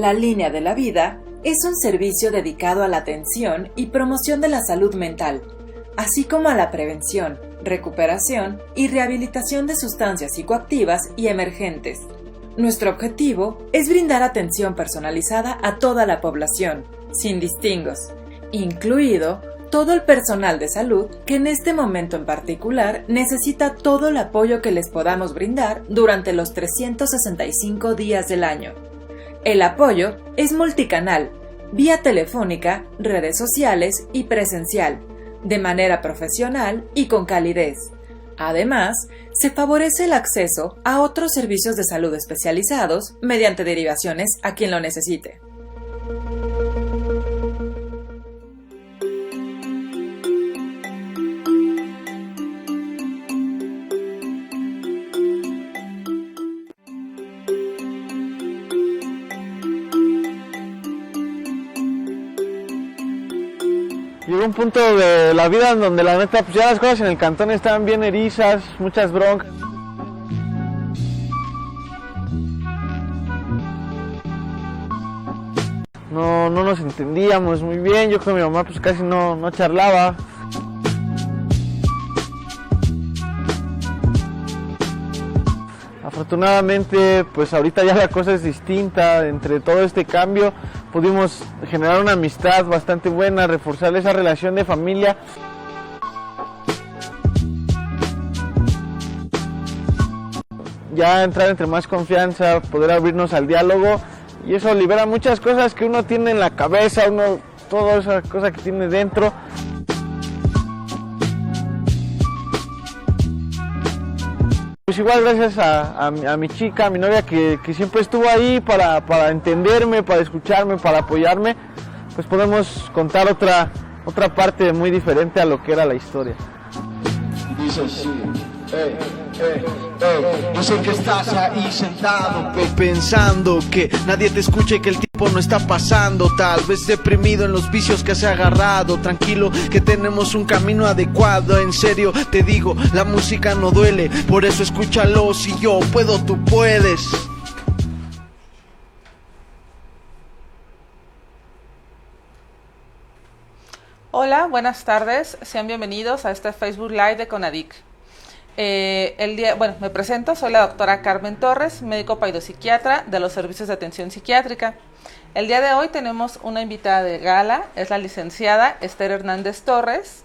La Línea de la Vida es un servicio dedicado a la atención y promoción de la salud mental, así como a la prevención, recuperación y rehabilitación de sustancias psicoactivas y emergentes. Nuestro objetivo es brindar atención personalizada a toda la población, sin distingos, incluido todo el personal de salud que en este momento en particular necesita todo el apoyo que les podamos brindar durante los 365 días del año. El apoyo es multicanal, vía telefónica, redes sociales y presencial, de manera profesional y con calidez. Además, se favorece el acceso a otros servicios de salud especializados mediante derivaciones a quien lo necesite. Llegó un punto de la vida en donde la neta, pues ya las cosas en el cantón estaban bien erizas, muchas broncas. No nos entendíamos muy bien, yo con mi mamá pues casi no charlaba. Afortunadamente, pues ahorita ya la cosa es distinta. Entre todo este cambio pudimos generar una amistad bastante buena, reforzar esa relación de familia. Ya entrar entre más confianza, poder abrirnos al diálogo, y eso libera muchas cosas que uno tiene en la cabeza, toda esa cosa que tiene dentro. Pues igual gracias a mi chica, a mi novia que siempre estuvo ahí para entenderme, para escucharme, para apoyarme, pues podemos contar otra parte muy diferente a lo que era la historia. Dice así, yo sé que estás ahí sentado pensando que nadie te escucha y que el tiempo no está pasando, tal vez deprimido en los vicios que se ha agarrado. Tranquilo que tenemos un camino adecuado, en serio te digo, la música no duele, por eso escúchalo, si yo puedo tú puedes. Hola, buenas tardes, sean bienvenidos a este Facebook Live de CONADIC. Me presento, soy la doctora Carmen Torres, médico paidopsiquiatra de los servicios de atención psiquiátrica. El día de hoy tenemos una invitada de gala, es la licenciada Esther Hernández Torres,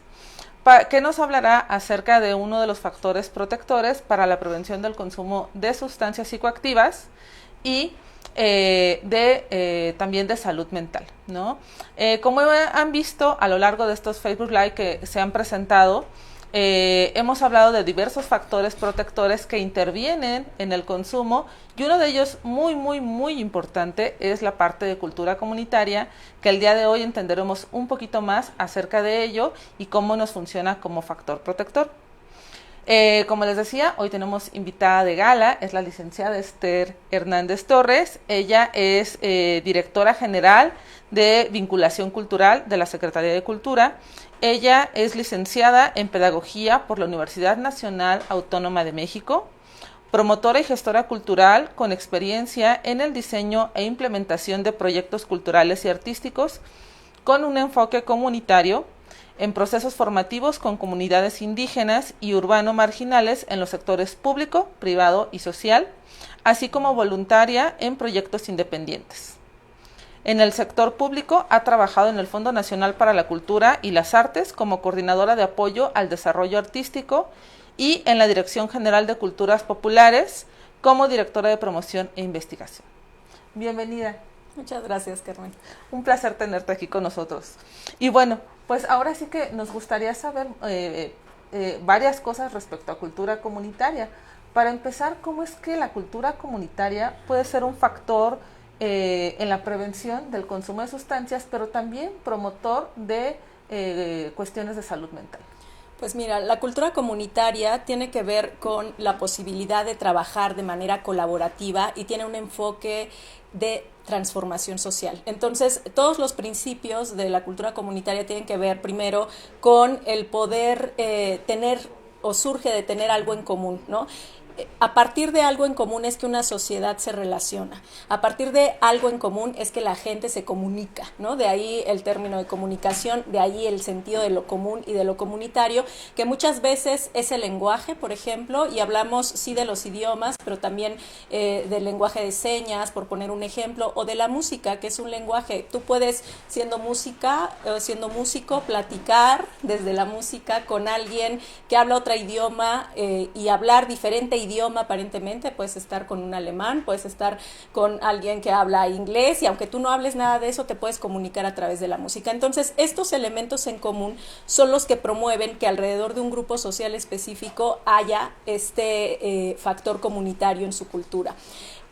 que nos hablará acerca de uno de los factores protectores para la prevención del consumo de sustancias psicoactivas y también de salud mental, ¿no? Como han visto a lo largo de estos Facebook Live que se han presentado, hemos hablado de diversos factores protectores que intervienen en el consumo, y uno de ellos muy importante es la parte de cultura comunitaria, que el día de hoy entenderemos un poquito más acerca de ello y cómo nos funciona como factor protector. Como les decía, hoy tenemos invitada de gala, es la licenciada Esther Hernández Torres. Ella es directora general de vinculación cultural de la Secretaría de Cultura. Ella es licenciada en Pedagogía por la Universidad Nacional Autónoma de México, promotora y gestora cultural con experiencia en el diseño e implementación de proyectos culturales y artísticos con un enfoque comunitario en procesos formativos con comunidades indígenas y urbano marginales en los sectores público, privado y social, así como voluntaria en proyectos independientes. En el sector público ha trabajado en el Fondo Nacional para la Cultura y las Artes como coordinadora de apoyo al desarrollo artístico y en la Dirección General de Culturas Populares como directora de promoción e investigación. Bienvenida. Muchas gracias, Carmen. Un placer tenerte aquí con nosotros. Y bueno, pues ahora sí que nos gustaría saber varias cosas respecto a cultura comunitaria. Para empezar, ¿cómo es que la cultura comunitaria puede ser un factor en la prevención del consumo de sustancias, pero también promotor de cuestiones de salud mental? Pues mira, la cultura comunitaria tiene que ver con la posibilidad de trabajar de manera colaborativa y tiene un enfoque de transformación social. Entonces, todos los principios de la cultura comunitaria tienen que ver primero con el poder tener o surge de tener algo en común, ¿no? a partir de algo en común es que una sociedad se relaciona, a partir de algo en común es que la gente se comunica, ¿no? De ahí el término de comunicación, de ahí el sentido de lo común y de lo comunitario, que muchas veces es el lenguaje, por ejemplo, y hablamos sí de los idiomas, pero también del lenguaje de señas, por poner un ejemplo, o de la música, que es un lenguaje. Tú puedes, siendo músico, platicar desde la música con alguien que habla otro idioma y hablar diferente idioma aparentemente. Puedes estar con un alemán, puedes estar con alguien que habla inglés, y aunque tú no hables nada de eso, te puedes comunicar a través de la música. Entonces, estos elementos en común son los que promueven que alrededor de un grupo social específico haya este factor comunitario en su cultura.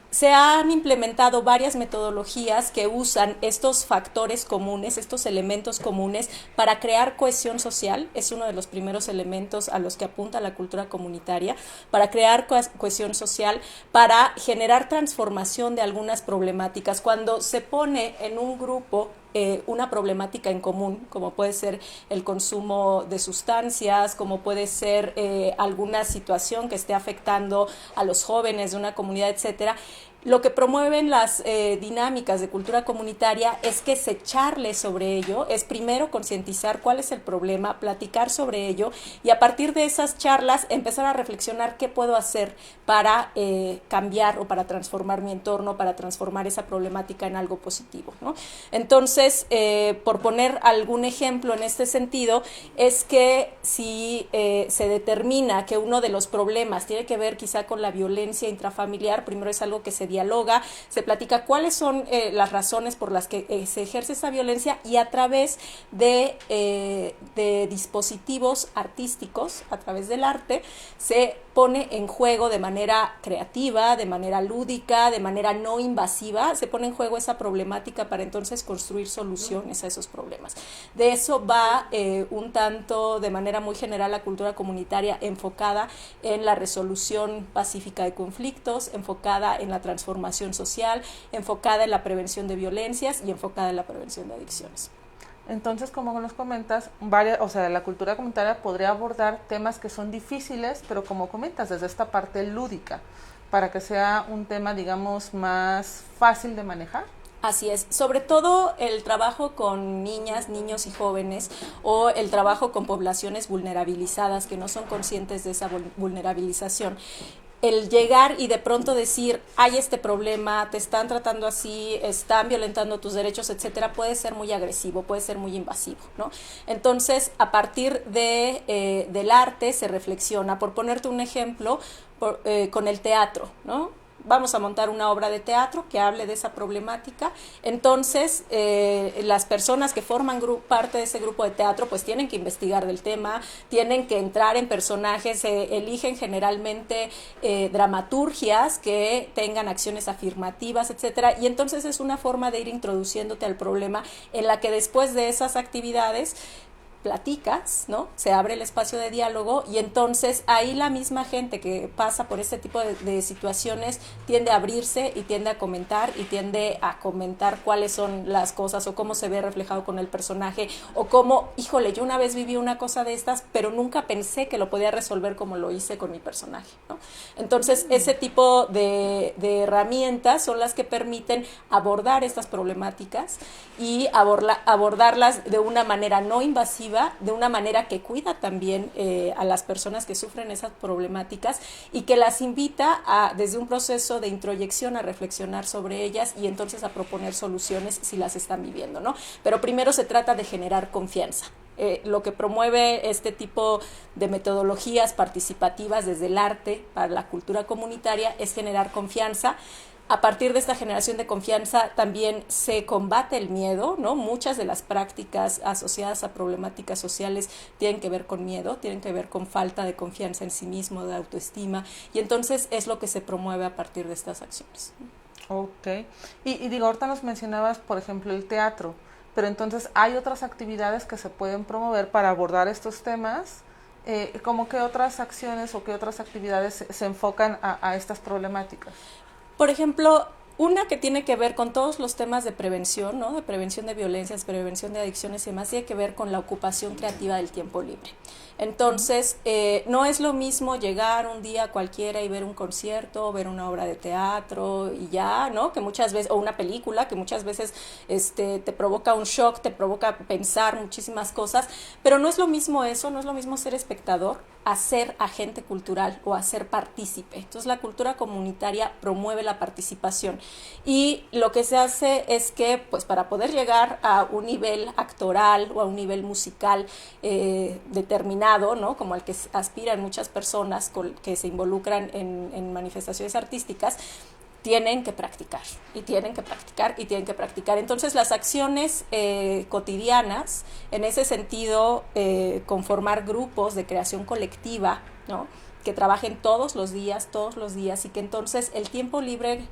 Se han implementado varias metodologías que usan estos factores comunes, estos elementos comunes, para crear cohesión social. Es uno de los primeros elementos a los que apunta la cultura comunitaria, para crear cohesión social, para generar transformación de algunas problemáticas. Cuando se pone en un grupo una problemática en común, como puede ser el consumo de sustancias, como puede ser alguna situación que esté afectando a los jóvenes de una comunidad, etcétera. Lo que promueven las dinámicas de cultura comunitaria es que se charle sobre ello, es primero concientizar cuál es el problema, platicar sobre ello, y a partir de esas charlas empezar a reflexionar qué puedo hacer para cambiar o para transformar mi entorno, para transformar esa problemática en algo positivo, ¿no? Entonces, por poner algún ejemplo en este sentido, es que si se determina que uno de los problemas tiene que ver quizá con la violencia intrafamiliar, primero es algo que se dialoga, se platica cuáles son las razones por las que se ejerce esa violencia, y a través de dispositivos artísticos, a través del arte, se pone en juego de manera creativa, de manera lúdica, de manera no invasiva, se pone en juego esa problemática para entonces construir soluciones a esos problemas. De eso va un tanto de manera muy general la cultura comunitaria, enfocada en la resolución pacífica de conflictos, enfocada en la transformación social, enfocada en la prevención de violencias y enfocada en la prevención de adicciones. Entonces, como nos comentas, la cultura comunitaria podría abordar temas que son difíciles, pero como comentas, desde esta parte lúdica, para que sea un tema, digamos, más fácil de manejar. Así es, sobre todo el trabajo con niñas, niños y jóvenes, o el trabajo con poblaciones vulnerabilizadas que no son conscientes de esa vulnerabilización. El llegar y de pronto decir, hay este problema, te están tratando así, están violentando tus derechos, etcétera, puede ser muy agresivo, puede ser muy invasivo, ¿no? Entonces, a partir del arte se reflexiona. Por ponerte un ejemplo, con el teatro, ¿no? Vamos a montar una obra de teatro que hable de esa problemática. Entonces, las personas que forman parte de ese grupo de teatro pues tienen que investigar del tema, tienen que entrar en personajes, eligen generalmente dramaturgias que tengan acciones afirmativas, etcétera, y entonces es una forma de ir introduciéndote al problema, en la que después de esas actividades platicas, ¿no? Se abre el espacio de diálogo, y entonces ahí la misma gente que pasa por este tipo de situaciones tiende a abrirse y tiende a comentar cuáles son las cosas o cómo se ve reflejado con el personaje, o cómo, híjole, yo una vez viví una cosa de estas, pero nunca pensé que lo podía resolver como lo hice con mi personaje, ¿no? Entonces, ese tipo de herramientas son las que permiten abordar estas problemáticas y abordarlas de una manera no invasiva, de una manera que cuida también a las personas que sufren esas problemáticas, y que las invita desde un proceso de introyección a reflexionar sobre ellas y entonces a proponer soluciones si las están viviendo, ¿no? Pero primero se trata de generar confianza. Lo que promueve este tipo de metodologías participativas desde el arte para la cultura comunitaria es generar confianza. A partir de esta generación de confianza también se combate el miedo, ¿no? Muchas de las prácticas asociadas a problemáticas sociales tienen que ver con miedo, tienen que ver con falta de confianza en sí mismo, de autoestima, y entonces es lo que se promueve a partir de estas acciones. Ok. Y digo, ahorita nos mencionabas, por ejemplo, el teatro, pero entonces hay otras actividades que se pueden promover para abordar estos temas. ¿Cómo qué otras acciones o qué otras actividades se enfocan a estas problemáticas? Por ejemplo, Una que tiene que ver con todos los temas de prevención, ¿no? De prevención de violencias, prevención de adicciones y demás, tiene que ver con la ocupación creativa del tiempo libre. Entonces, no es lo mismo llegar un día cualquiera y ver un concierto, ver una obra de teatro y ya, ¿no? Que muchas veces, o una película, que muchas veces te provoca un shock, te provoca pensar muchísimas cosas, pero no es lo mismo eso, no es lo mismo ser espectador a ser agente cultural o a ser partícipe. Entonces, la cultura comunitaria promueve la participación y lo que se hace es que, pues, para poder llegar a un nivel actoral o a un nivel musical determinado, ¿no? Como al que aspiran muchas personas que se involucran en manifestaciones artísticas, tienen que practicar y tienen que practicar y tienen que practicar. Entonces las acciones cotidianas, en ese sentido, conformar grupos de creación colectiva, ¿no? Que trabajen todos los días y que entonces el tiempo libre,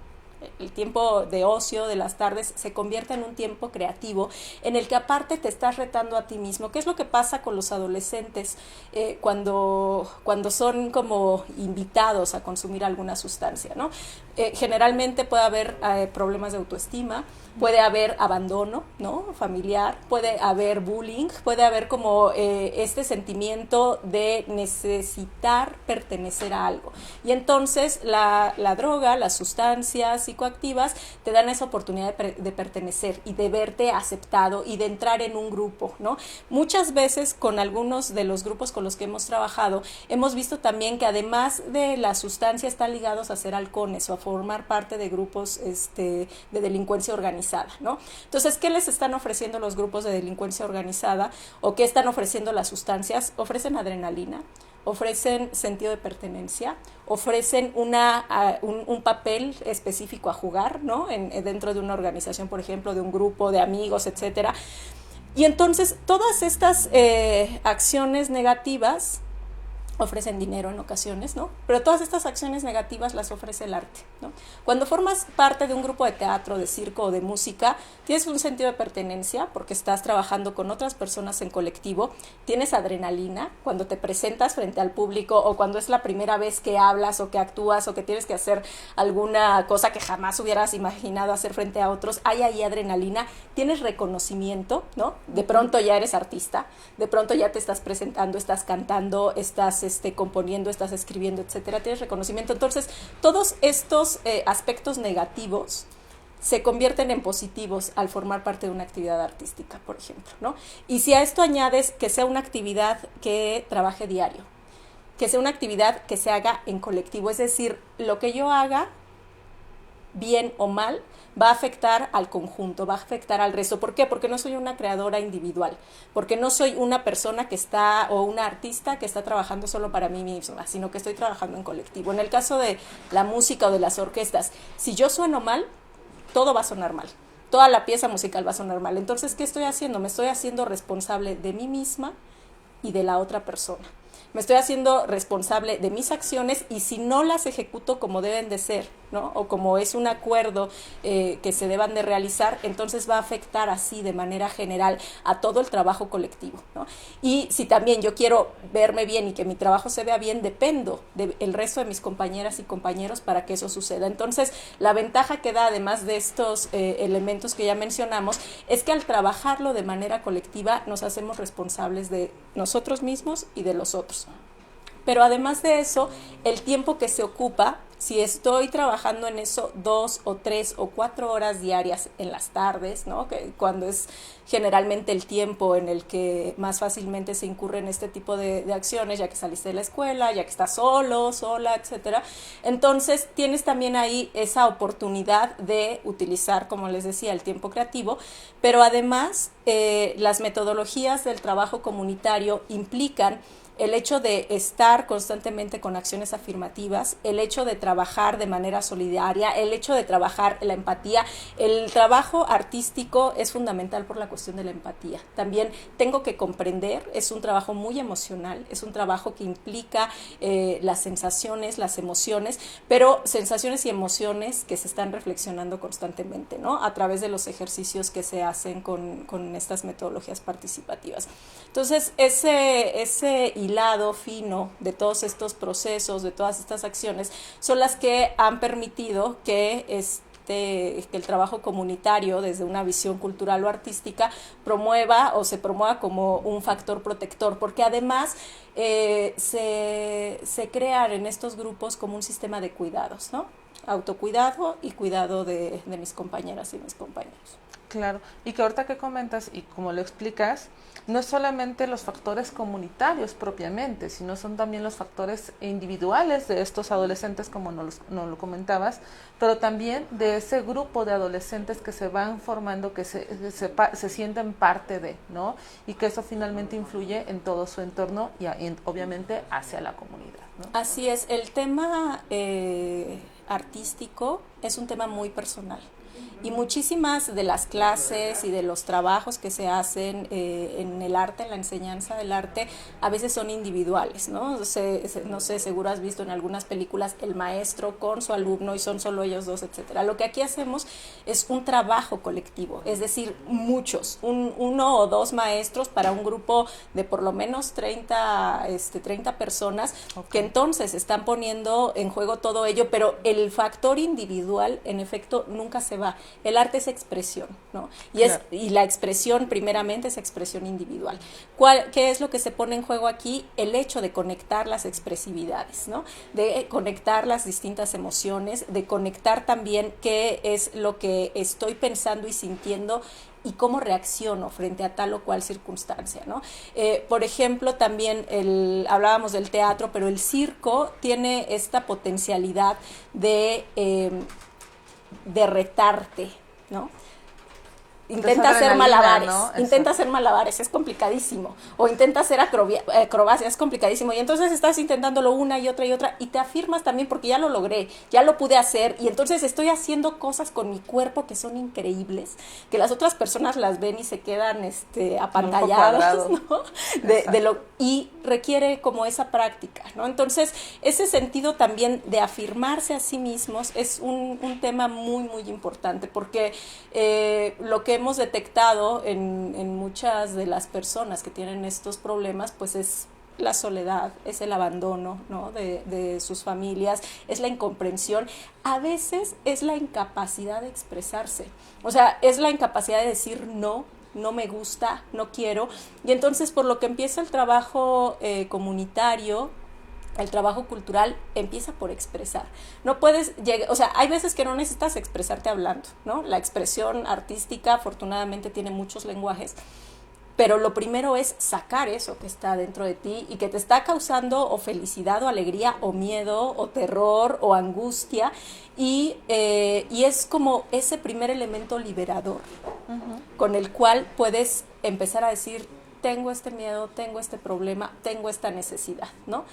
el tiempo de ocio de las tardes se convierta en un tiempo creativo en el que aparte te estás retando a ti mismo. ¿Qué es lo que pasa con los adolescentes cuando son como invitados a consumir alguna sustancia, ¿no? Generalmente puede haber problemas de autoestima, puede haber abandono, ¿no? Familiar, puede haber bullying, puede haber como este sentimiento de necesitar pertenecer a algo. Y entonces la droga, las sustancias psicoactivas te dan esa oportunidad de pertenecer y de verte aceptado y de entrar en un grupo, ¿no? Muchas veces con algunos de los grupos con los que hemos trabajado, hemos visto también que además de la sustancia están ligados a ser halcones o a formar parte de grupos de delincuencia organizada, ¿no? Entonces, ¿qué les están ofreciendo los grupos de delincuencia organizada o qué están ofreciendo las sustancias? Ofrecen adrenalina, ofrecen sentido de pertenencia, ofrecen un papel específico a jugar, ¿no? Dentro de una organización, por ejemplo, de un grupo de amigos, etcétera. Y entonces todas estas acciones negativas ofrecen dinero en ocasiones, ¿no? Pero todas estas acciones negativas las ofrece el arte, ¿no? Cuando formas parte de un grupo de teatro, de circo o de música, tienes un sentido de pertenencia porque estás trabajando con otras personas en colectivo, tienes adrenalina cuando te presentas frente al público o cuando es la primera vez que hablas o que actúas o que tienes que hacer alguna cosa que jamás hubieras imaginado hacer frente a otros, hay ahí adrenalina, tienes reconocimiento, ¿no? De pronto ya eres artista, de pronto ya te estás presentando, estás cantando, estás componiendo, estás escribiendo, etcétera, tienes reconocimiento. Entonces, todos estos aspectos negativos se convierten en positivos al formar parte de una actividad artística, por ejemplo, ¿no? Y si a esto añades que sea una actividad que trabaje diario, que sea una actividad que se haga en colectivo, es decir, lo que yo haga, bien o mal, va a afectar al conjunto, va a afectar al resto. ¿Por qué? Porque no soy una creadora individual, porque no soy una persona que está, o una artista que está trabajando solo para mí misma, sino que estoy trabajando en colectivo. En el caso de la música o de las orquestas, si yo sueno mal, todo va a sonar mal, toda la pieza musical va a sonar mal. Entonces, ¿qué estoy haciendo? Me estoy haciendo responsable de mí misma y de la otra persona. Me estoy haciendo responsable de mis acciones y si no las ejecuto como deben de ser, ¿no? O como es un acuerdo que se deban de realizar, entonces va a afectar así de manera general a todo el trabajo colectivo, ¿no? Y si también yo quiero verme bien y que mi trabajo se vea bien, dependo del resto de mis compañeras y compañeros para que eso suceda. Entonces, la ventaja que da, además de estos elementos que ya mencionamos, es que al trabajarlo de manera colectiva nos hacemos responsables de nosotros mismos y de los otros. Pero además de eso, el tiempo que se ocupa, si estoy trabajando en eso 2 o 3 o 4 horas diarias en las tardes, ¿no? Que cuando es generalmente el tiempo en el que más fácilmente se incurre en este tipo de acciones, ya que saliste de la escuela, ya que estás solo, sola, etcétera. Entonces tienes también ahí esa oportunidad de utilizar, como les decía, el tiempo creativo, pero además las metodologías del trabajo comunitario implican el hecho de estar constantemente con acciones afirmativas, el hecho de trabajar de manera solidaria, el hecho de trabajar la empatía. El trabajo artístico es fundamental por la cuestión de la empatía. También tengo que comprender, es un trabajo muy emocional, es un trabajo que implica las sensaciones, las emociones, pero sensaciones y emociones que se están reflexionando constantemente, ¿no? A través de los ejercicios que se hacen con estas metodologías participativas. Entonces, ese hilado fino de todos estos procesos, de todas estas acciones, son las que han permitido que que el trabajo comunitario desde una visión cultural o artística promueva como un factor protector, porque además se crean en estos grupos como un sistema de cuidados, ¿no? Autocuidado y cuidado de mis compañeras y mis compañeros. Claro, y que ahorita que comentas y como lo explicas, no es solamente los factores comunitarios propiamente, sino son también los factores individuales de estos adolescentes, como nos lo comentabas, pero también de ese grupo de adolescentes que se van formando, que se sienten parte de, ¿no? Y que eso finalmente influye en todo su entorno y obviamente hacia la comunidad, ¿no? Así es, el tema artístico es un tema muy personal. Y muchísimas de las clases y de los trabajos que se hacen en el arte, en la enseñanza del arte, a veces son individuales, ¿no? No sé, seguro has visto en algunas películas el maestro con su alumno y son solo ellos dos, etcétera. Lo que aquí hacemos es un trabajo colectivo, es decir, muchos, uno o dos maestros para un grupo de por lo menos 30 personas, okay, que entonces están poniendo en juego todo ello, pero el factor individual, en efecto, nunca se va. El arte es expresión, ¿no? Y la expresión, primeramente, es expresión individual. ¿Qué es lo que se pone en juego aquí? El hecho de conectar las expresividades, ¿no? De conectar las distintas emociones, de conectar también qué es lo que estoy pensando y sintiendo y cómo reacciono frente a tal o cual circunstancia, ¿no? Por ejemplo, también hablábamos del teatro, pero el circo tiene esta potencialidad de retarte, ¿no? Intenta hacer malabares, ¿no? Intenta hacer malabares, es complicadísimo, o intenta hacer acrobacia, es complicadísimo, y entonces estás intentándolo una y otra, y te afirmas también porque ya lo logré, ya lo pude hacer, y entonces estoy haciendo cosas con mi cuerpo que son increíbles, que las otras personas las ven y se quedan apantallados, ¿no? Y requiere como esa práctica, ¿no? Entonces, ese sentido también de afirmarse a sí mismos es un tema muy, muy importante, porque lo que hemos detectado en muchas de las personas que tienen estos problemas, pues es la soledad, es el abandono, ¿no? de sus familias, es la incomprensión, a veces es la incapacidad de expresarse, o sea, es la incapacidad de decir no me gusta, no quiero, y entonces por lo que empieza el trabajo comunitario, el trabajo cultural empieza por expresar. No puedes llegar, o sea, hay veces que no necesitas expresarte hablando, ¿no? La expresión artística afortunadamente tiene muchos lenguajes, pero lo primero es sacar eso que está dentro de ti y que te está causando o felicidad o alegría o miedo o terror o angustia, y es como ese primer elemento liberador, uh-huh, con el cual puedes empezar a decir: tengo este miedo, tengo este problema, tengo esta necesidad, ¿no?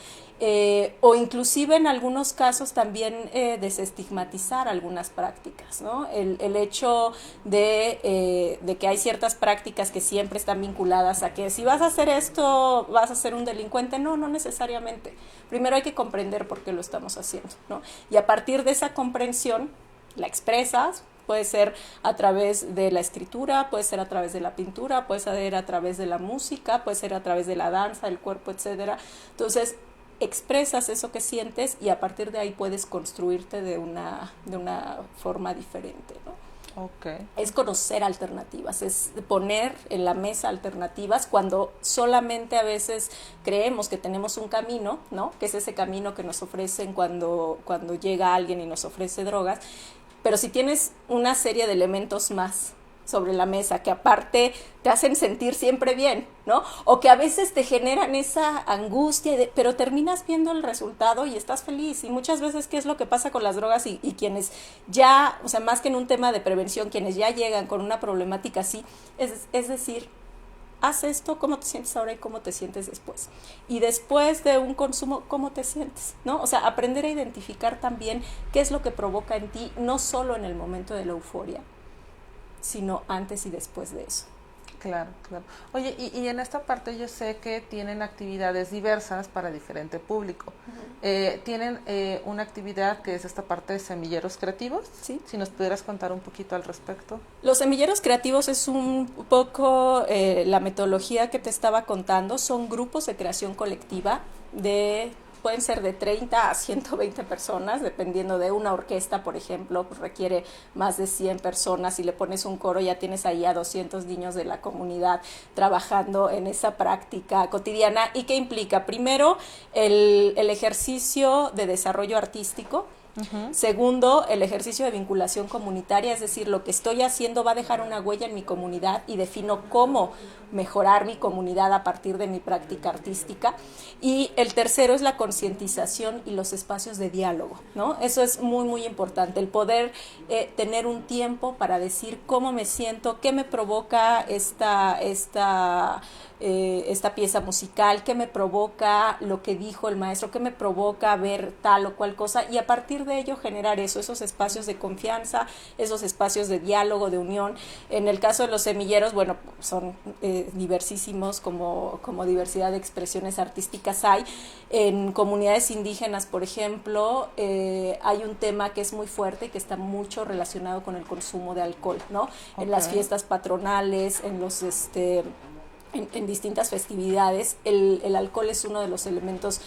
O inclusive en algunos casos también desestigmatizar algunas prácticas, ¿no? El hecho de que hay ciertas prácticas que siempre están vinculadas a que si vas a hacer esto, vas a ser un delincuente. No necesariamente. Primero hay que comprender por qué lo estamos haciendo, ¿no? Y a partir de esa comprensión, la expresas. Puede ser a través de la escritura, puede ser a través de la pintura, puede ser a través de la música, puede ser a través de la danza, del cuerpo, etcétera. Entonces, expresas eso que sientes y a partir de ahí puedes construirte de una forma diferente, ¿no? Okay. Es conocer alternativas, es poner en la mesa alternativas cuando solamente a veces creemos que tenemos un camino, ¿no? Que es ese camino que nos ofrecen cuando llega alguien y nos ofrece drogas. Pero si tienes una serie de elementos más sobre la mesa que aparte te hacen sentir siempre bien, ¿no? O que a veces te generan esa angustia, pero terminas viendo el resultado y estás feliz. Y muchas veces, ¿qué es lo que pasa con las drogas? Y quienes ya, o sea, más que en un tema de prevención, quienes ya llegan con una problemática así, es decir, haz esto, ¿cómo te sientes ahora y cómo te sientes después? Y después de un consumo, ¿cómo te sientes? ¿No? O sea, aprender a identificar también qué es lo que provoca en ti, no solo en el momento de la euforia, sino antes y después de eso. Claro. Oye, y en esta parte yo sé que tienen actividades diversas para diferente público. Uh-huh. Tienen una actividad que es esta parte de semilleros creativos. Sí. Si nos pudieras contar un poquito al respecto. Los semilleros creativos es un poco la metodología que te estaba contando. Son grupos de creación colectiva de pueden ser de 30 a 120 personas, dependiendo de una orquesta, por ejemplo, pues requiere más de 100 personas. Si le pones un coro, ya tienes ahí a 200 niños de la comunidad trabajando en esa práctica cotidiana. ¿Y qué implica? Primero, el ejercicio de desarrollo artístico. Segundo, el ejercicio de vinculación comunitaria, es decir, lo que estoy haciendo va a dejar una huella en mi comunidad y defino cómo mejorar mi comunidad a partir de mi práctica artística. Y el tercero es la concientización y los espacios de diálogo, ¿no? Eso es muy, muy importante, el poder tener un tiempo para decir cómo me siento, qué me provoca esta pieza musical, qué me provoca lo que dijo el maestro, qué me provoca ver tal o cual cosa, y a partir de ello generar esos espacios de confianza, esos espacios de diálogo, de unión. En el caso de los semilleros, bueno, son diversísimos como diversidad de expresiones artísticas hay. En comunidades indígenas, por ejemplo, hay un tema que es muy fuerte y que está mucho relacionado con el consumo de alcohol, ¿no? Okay. En las fiestas patronales, en los en distintas festividades, el alcohol es uno de los elementos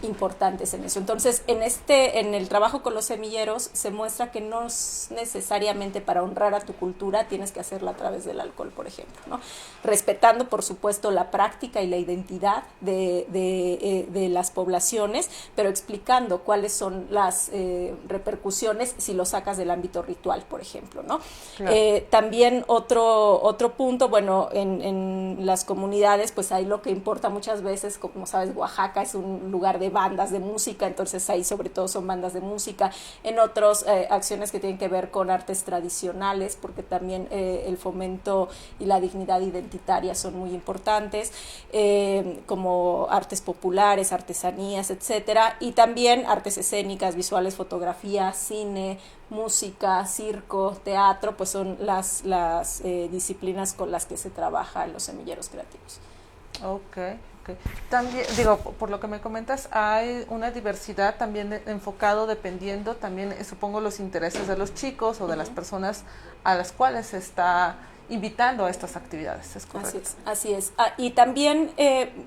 importantes en eso. Entonces, en el trabajo con los semilleros se muestra que no es necesariamente para honrar a tu cultura tienes que hacerla a través del alcohol, por ejemplo, ¿no? Respetando, por supuesto, la práctica y la identidad de las poblaciones, pero explicando cuáles son las repercusiones si lo sacas del ámbito ritual, por ejemplo, ¿no? Claro. También otro punto, bueno, en las comunidades, pues ahí lo que importa muchas veces, como sabes, Oaxaca es un lugar de bandas de música, entonces ahí sobre todo son bandas de música. En otras acciones que tienen que ver con artes tradicionales, porque también el fomento y la dignidad identitaria son muy importantes, como artes populares, artesanías, etcétera, y también artes escénicas, visuales, fotografía, cine, música, circo, teatro, pues son las disciplinas con las que se trabaja en los semilleros creativos. Okay. También, digo, por lo que me comentas, hay una diversidad también enfocado dependiendo también, supongo, los intereses de los chicos o de las personas a las cuales se está invitando a estas actividades, ¿es correcto? Así es. Y también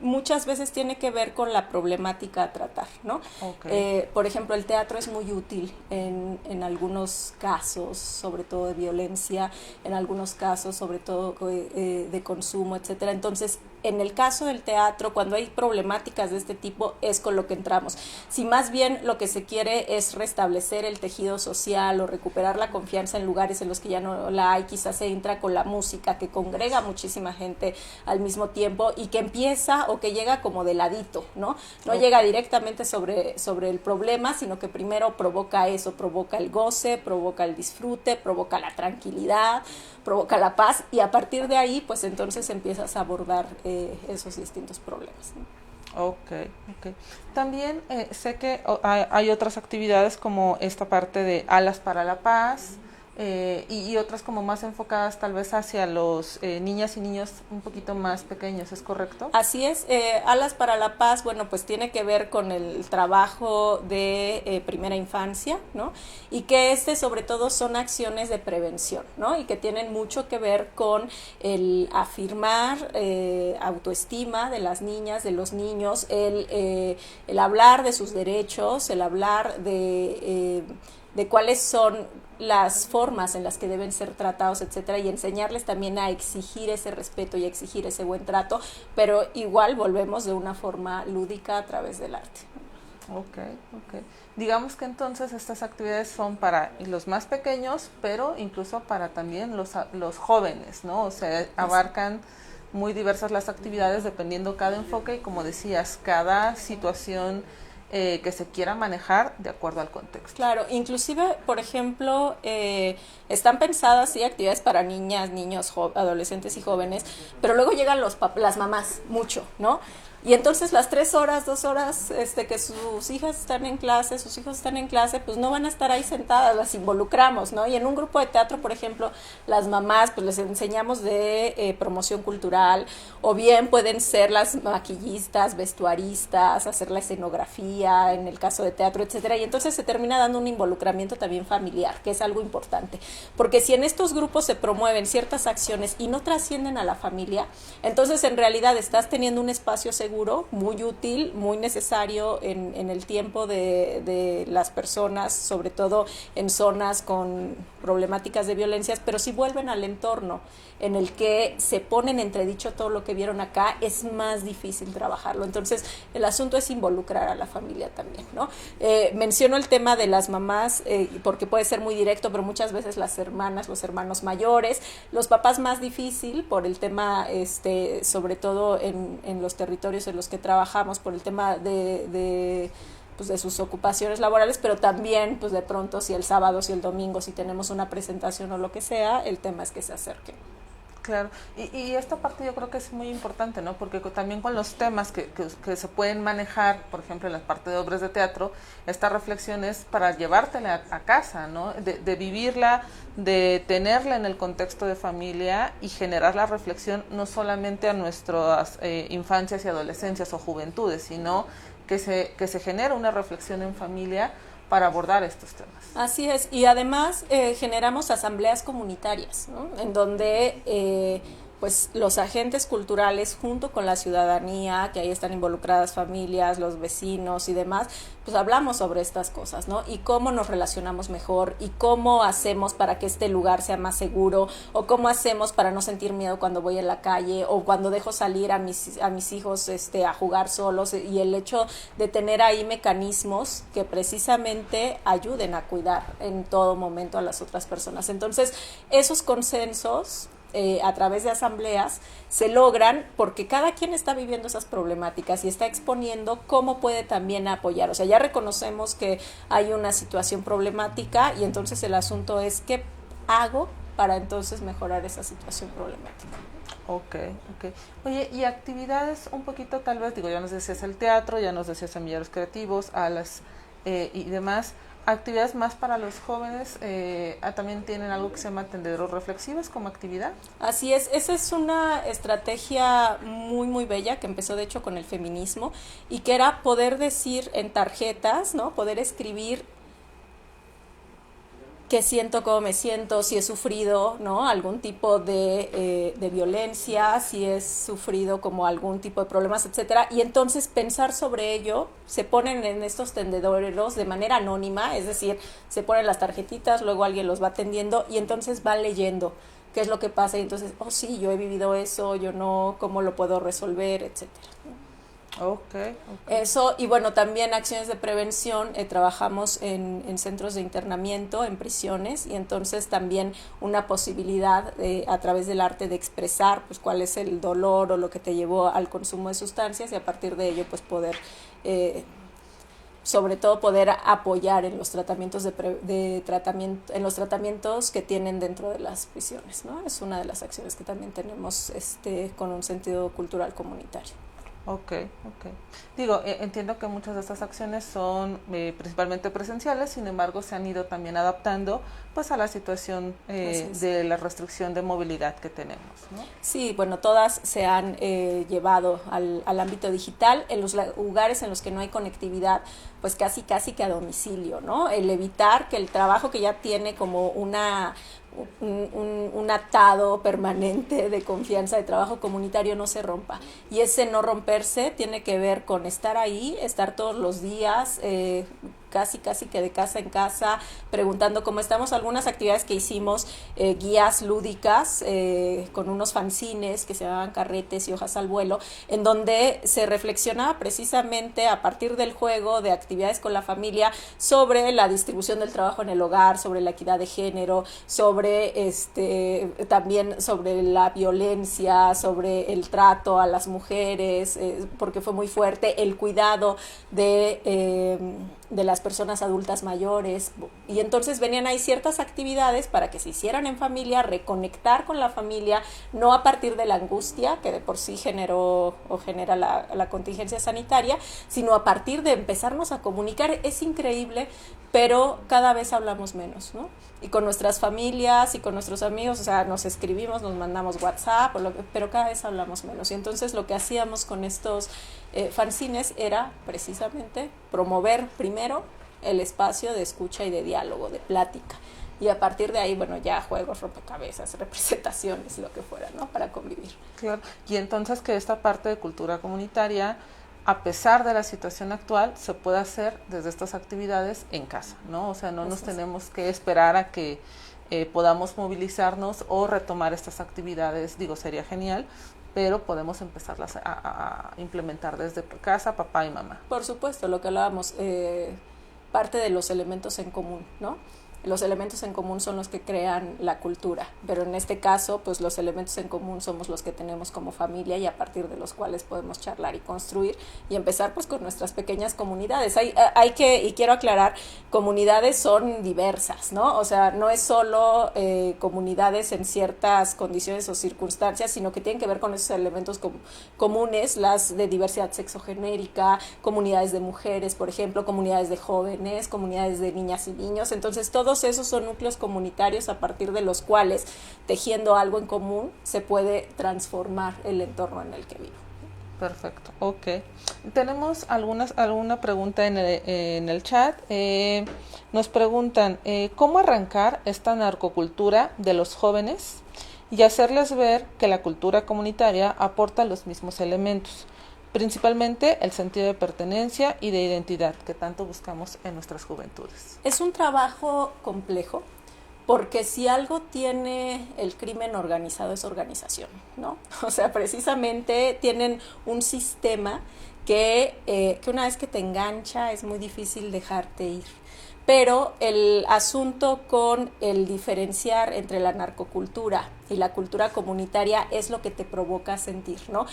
muchas veces tiene que ver con la problemática a tratar, ¿no? Okay. Por ejemplo, el teatro es muy útil en algunos casos, sobre todo de violencia, en algunos casos, sobre todo de consumo, etcétera. Entonces, en el caso del teatro, cuando hay problemáticas de este tipo, es con lo que entramos. Si más bien lo que se quiere es restablecer el tejido social o recuperar la confianza en lugares en los que ya no la hay, quizás se entra con la música, que congrega muchísima gente al mismo tiempo y que empieza o que llega como de ladito, ¿no? No llega directamente sobre el problema, sino que primero provoca eso, provoca el goce, provoca el disfrute, provoca la tranquilidad, provoca la paz, y a partir de ahí, pues entonces empiezas a abordar esos distintos problemas, ¿no? Okay. También sé que hay otras actividades como esta parte de Alas para la Paz, y otras como más enfocadas tal vez hacia los niñas y niños un poquito más pequeños, ¿es correcto? Así es. Alas para la Paz, bueno, pues tiene que ver con el trabajo de primera infancia, ¿no? Y que sobre todo son acciones de prevención, ¿no? Y que tienen mucho que ver con el afirmar autoestima de las niñas, de los niños, el hablar de sus derechos, el hablar de cuáles son las formas en las que deben ser tratados, etcétera, y enseñarles también a exigir ese respeto y a exigir ese buen trato, pero igual volvemos de una forma lúdica a través del arte. Okay. Digamos que entonces estas actividades son para los más pequeños, pero incluso para también los jóvenes, ¿no? O sea, abarcan muy diversas las actividades dependiendo cada enfoque y, como decías, cada situación que se quiera manejar de acuerdo al contexto. Claro, inclusive, por ejemplo, están pensadas actividades para niñas, niños, adolescentes y jóvenes, pero luego llegan las mamás, mucho, ¿no? Y entonces las 3 horas, 2 horas que sus hijas están en clase, sus hijos están en clase, pues no van a estar ahí sentadas, las involucramos, ¿no? Y en un grupo de teatro, por ejemplo, las mamás, pues les enseñamos de promoción cultural, o bien pueden ser las maquillistas, vestuaristas, hacer la escenografía, en el caso de teatro, etcétera, y entonces se termina dando un involucramiento también familiar, que es algo importante, porque si en estos grupos se promueven ciertas acciones y no trascienden a la familia, entonces en realidad estás teniendo un espacio seguro seguro, muy útil, muy necesario en el tiempo de las personas, sobre todo en zonas con problemáticas de violencias, pero si vuelven al entorno en el que se pone en entredicho todo lo que vieron acá, es más difícil trabajarlo. Entonces, el asunto es involucrar a la familia también, ¿no? Menciono el tema de las mamás, porque puede ser muy directo, pero muchas veces las hermanas, los hermanos mayores, los papás más difícil por el tema, sobre todo en los territorios en los que trabajamos, por el tema de sus ocupaciones laborales, pero también, pues de pronto, si el sábado, si el domingo, si tenemos una presentación o lo que sea, el tema es que se acerquen. Claro, y esta parte yo creo que es muy importante, ¿no? Porque también con los temas que se pueden manejar, por ejemplo, en la parte de obras de teatro, esta reflexión es para llevártela a casa, ¿no? De vivirla, de tenerla en el contexto de familia y generar la reflexión no solamente a nuestras infancias y adolescencias o juventudes, sino que se genere una reflexión en familia para abordar estos temas. Así es, y además generamos asambleas comunitarias, ¿no? En donde pues los agentes culturales junto con la ciudadanía, que ahí están involucradas familias, los vecinos y demás, pues hablamos sobre estas cosas, ¿no? Y cómo nos relacionamos mejor, y cómo hacemos para que este lugar sea más seguro, o cómo hacemos para no sentir miedo cuando voy en la calle, o cuando dejo salir a mis hijos a jugar solos, y el hecho de tener ahí mecanismos que precisamente ayuden a cuidar en todo momento a las otras personas. Entonces, esos consensos a través de asambleas se logran porque cada quien está viviendo esas problemáticas y está exponiendo cómo puede también apoyar. O sea, ya reconocemos que hay una situación problemática y entonces el asunto es ¿qué hago para entonces mejorar esa situación problemática? Ok. Oye, y actividades un poquito tal vez, ya nos decías el teatro, ya nos decías semilleros creativos, alas y demás. Actividades más para los jóvenes, también tienen algo que se llama tendederos reflexivos como actividad. Así es, esa es una estrategia muy muy bella que empezó de hecho con el feminismo y que era poder decir en tarjetas, ¿no? Poder escribir qué siento, cómo me siento, si he sufrido, ¿no? Algún tipo de violencia, si he sufrido como algún tipo de problemas, etcétera, y entonces pensar sobre ello. Se ponen en estos tendederos de manera anónima, es decir, se ponen las tarjetitas, luego alguien los va atendiendo y entonces va leyendo qué es lo que pasa y entonces, sí, yo he vivido eso, yo no, cómo lo puedo resolver, etcétera. Okay. Eso, y bueno, también acciones de prevención, trabajamos en centros de internamiento, en prisiones, y entonces también una posibilidad a través del arte de expresar pues cuál es el dolor o lo que te llevó al consumo de sustancias y a partir de ello pues poder sobre todo poder apoyar en los tratamientos en los tratamientos que tienen dentro de las prisiones, ¿no? Es una de las acciones que también tenemos con un sentido cultural comunitario. Ok. Entiendo que muchas de estas acciones son principalmente presenciales, sin embargo se han ido también adaptando pues a la situación de la restricción de movilidad que tenemos, ¿no? Sí, bueno, todas se han llevado al ámbito digital, en los lugares en los que no hay conectividad, pues casi que a domicilio, ¿no? El evitar que el trabajo que ya tiene como un atado permanente de confianza de trabajo comunitario no se rompa, y ese no romperse tiene que ver con estar ahí, estar todos los días, casi que de casa en casa, preguntando cómo estamos. Algunas actividades que hicimos, guías lúdicas, con unos fanzines que se llamaban Carretes y Hojas al Vuelo, en donde se reflexionaba precisamente a partir del juego, de actividades con la familia, sobre la distribución del trabajo en el hogar, sobre la equidad de género, sobre también sobre la violencia, sobre el trato a las mujeres, porque fue muy fuerte, el cuidado de las personas adultas mayores, y entonces venían ahí ciertas actividades para que se hicieran en familia, reconectar con la familia, no a partir de la angustia que de por sí generó o genera la contingencia sanitaria, sino a partir de empezarnos a comunicar. Es increíble, pero cada vez hablamos menos, ¿no? Y con nuestras familias y con nuestros amigos, o sea, nos escribimos, nos mandamos WhatsApp, pero cada vez hablamos menos. Y entonces lo que hacíamos con estos fanzines era precisamente promover primero el espacio de escucha y de diálogo, de plática. y a partir de ahí, bueno, ya juegos, rompecabezas, representaciones, lo que fuera, ¿no? Para convivir. Claro. Y entonces que esta parte de cultura comunitaria, a pesar de la situación actual, se puede hacer desde estas actividades en casa, ¿no? O sea, no nos tenemos que esperar a que podamos movilizarnos o retomar estas actividades. Digo, sería genial, pero podemos empezarlas a implementar desde casa, papá y mamá. Por supuesto, lo que hablábamos, parte de los elementos en común, ¿no? Los elementos en común son los que crean la cultura, pero en este caso, pues los elementos en común somos los que tenemos como familia y a partir de los cuales podemos charlar y construir y empezar pues con nuestras pequeñas comunidades. Hay que, y quiero aclarar, comunidades son diversas, ¿no? O sea, no es solo comunidades en ciertas condiciones o circunstancias, sino que tienen que ver con esos elementos comunes, las de diversidad sexogenérica, comunidades de mujeres, por ejemplo, comunidades de jóvenes, comunidades de niñas y niños. Entonces, todos esos son núcleos comunitarios a partir de los cuales, tejiendo algo en común, se puede transformar el entorno en el que vivo. Perfecto, ok. Tenemos alguna pregunta en el chat. Nos preguntan, ¿cómo arrancar esta narcocultura de los jóvenes y hacerles ver que la cultura comunitaria aporta los mismos elementos, principalmente el sentido de pertenencia y de identidad que tanto buscamos en nuestras juventudes? Es un trabajo complejo, porque si algo tiene el crimen organizado es organización, ¿no? O sea, precisamente tienen un sistema que una vez que te engancha es muy difícil dejarte ir. Pero el asunto con el diferenciar entre la narcocultura y la cultura comunitaria es lo que te provoca sentir, ¿no?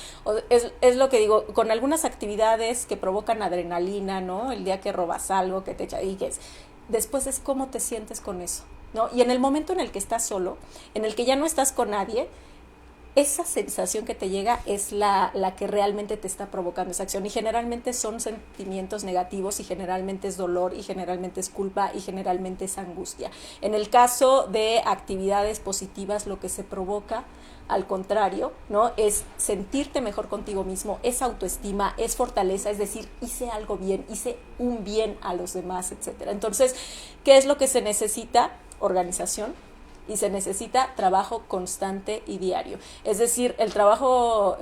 Es lo que digo, con algunas actividades que provocan adrenalina, ¿no? El día que robas algo, que te echadigues, después es cómo te sientes con eso, ¿no? Y en el momento en el que estás solo, en el que ya no estás con nadie, esa sensación que te llega es la que realmente te está provocando esa acción y generalmente son sentimientos negativos y generalmente es dolor y generalmente es culpa y generalmente es angustia. En el caso de actividades positivas, lo que se provoca, al contrario, ¿no? Es sentirte mejor contigo mismo, es autoestima, es fortaleza, es decir, hice algo bien, hice un bien a los demás, etcétera. Entonces, ¿qué es lo que se necesita? Organización. Y se necesita trabajo constante y diario. Es decir, el trabajo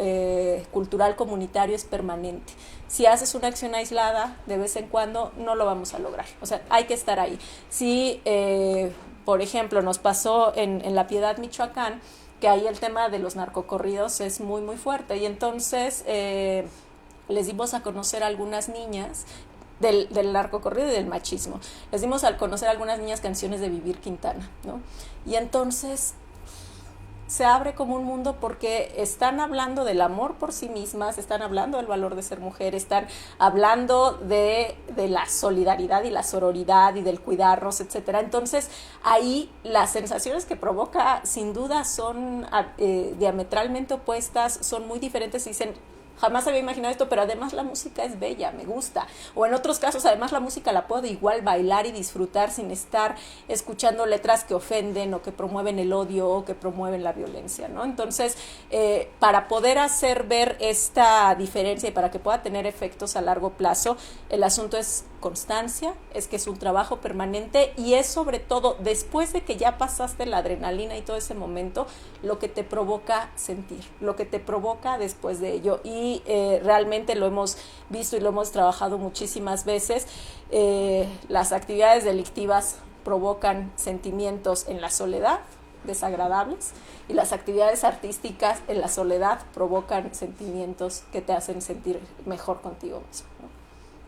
cultural comunitario es permanente. Si haces una acción aislada de vez en cuando, no lo vamos a lograr. O sea, hay que estar ahí. Si, por ejemplo, nos pasó en La Piedad, Michoacán, que ahí el tema de los narcocorridos es muy, muy fuerte. Y entonces les dimos a conocer a algunas niñas del narcocorrido y del machismo. Les dimos a conocer a algunas niñas canciones de Vivir Quintana, ¿no? Y entonces se abre como un mundo porque están hablando del amor por sí mismas, están hablando del valor de ser mujer, están hablando de la solidaridad y la sororidad y del cuidarnos, etcétera. Entonces ahí las sensaciones que provoca sin duda son diametralmente opuestas, son muy diferentes y dicen, jamás había imaginado esto, pero además la música es bella, me gusta. O en otros casos, además la música la puedo igual bailar y disfrutar sin estar escuchando letras que ofenden o que promueven el odio o que promueven la violencia, ¿no? Entonces, para poder hacer ver esta diferencia y para que pueda tener efectos a largo plazo, el asunto es constancia, es que es un trabajo permanente y es sobre todo después de que ya pasaste la adrenalina y todo ese momento, lo que te provoca sentir, lo que te provoca después de ello. Y realmente lo hemos visto y lo hemos trabajado muchísimas veces. Las actividades delictivas provocan sentimientos en la soledad desagradables y las actividades artísticas en la soledad provocan sentimientos que te hacen sentir mejor contigo mismo,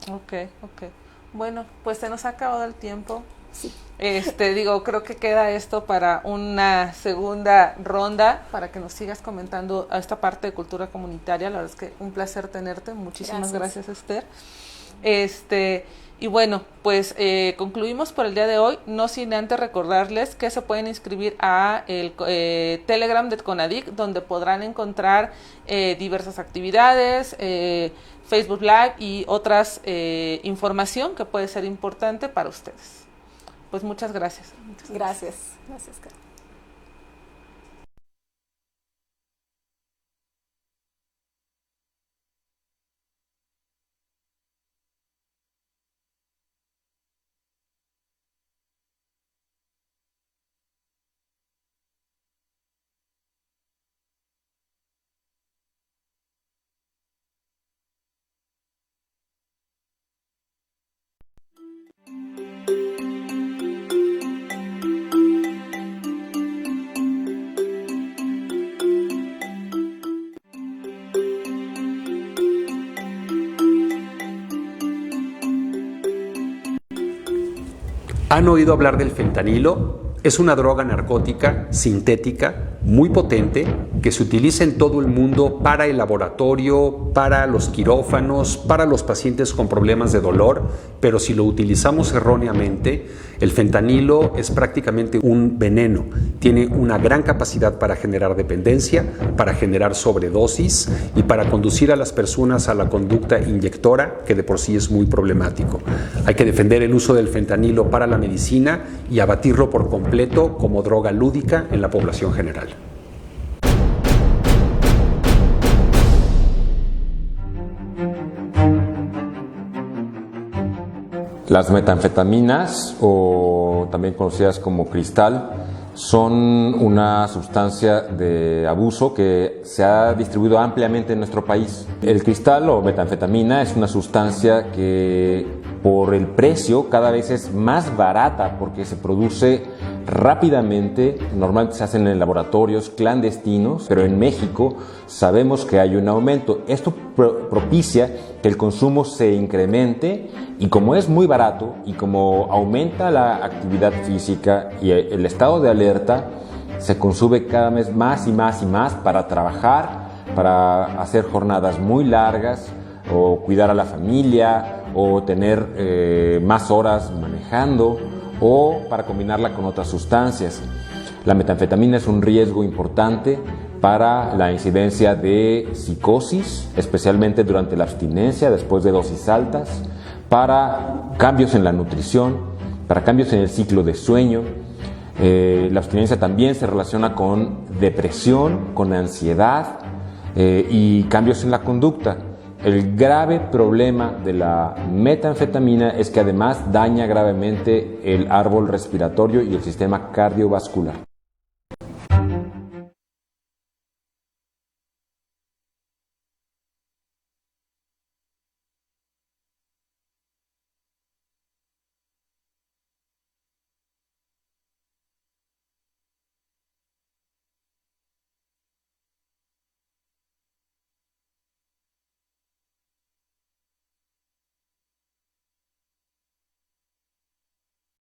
¿no? Ok. Bueno, pues se nos ha acabado el tiempo. Sí. Creo que queda esto para una segunda ronda, para que nos sigas comentando a esta parte de cultura comunitaria. La verdad es que un placer tenerte. Muchísimas gracias Esther. Y bueno, pues concluimos por el día de hoy, no sin antes recordarles que se pueden inscribir a el Telegram de CONADIC, donde podrán encontrar diversas actividades, Facebook Live y otras información que puede ser importante para ustedes. Pues muchas gracias. Gracias, Carlos. ¿Han oído hablar del fentanilo? Es una droga narcótica sintética muy potente que se utiliza en todo el mundo para el laboratorio, para los quirófanos, para los pacientes con problemas de dolor, pero si lo utilizamos erróneamente, el fentanilo es prácticamente un veneno. Tiene una gran capacidad para generar dependencia, para generar sobredosis y para conducir a las personas a la conducta inyectora, que de por sí es muy problemático. Hay que defender el uso del fentanilo para la medicina y abatirlo por completo como droga lúdica en la población general. Las metanfetaminas, o también conocidas como cristal, son una sustancia de abuso que se ha distribuido ampliamente en nuestro país. El cristal o metanfetamina es una sustancia que por el precio cada vez es más barata porque se produce rápidamente, normalmente se hacen en laboratorios clandestinos, pero en México sabemos que hay un aumento. Esto propicia que el consumo se incremente y como es muy barato y como aumenta la actividad física y el estado de alerta, se consume cada vez más y más y más para trabajar, para hacer jornadas muy largas o cuidar a la familia o tener más horas manejando o para combinarla con otras sustancias. La metanfetamina es un riesgo importante para la incidencia de psicosis, especialmente durante la abstinencia después de dosis altas, para cambios en la nutrición, para cambios en el ciclo de sueño. La abstinencia también se relaciona con depresión, con ansiedad y cambios en la conducta. El grave problema de la metanfetamina es que además daña gravemente el árbol respiratorio y el sistema cardiovascular.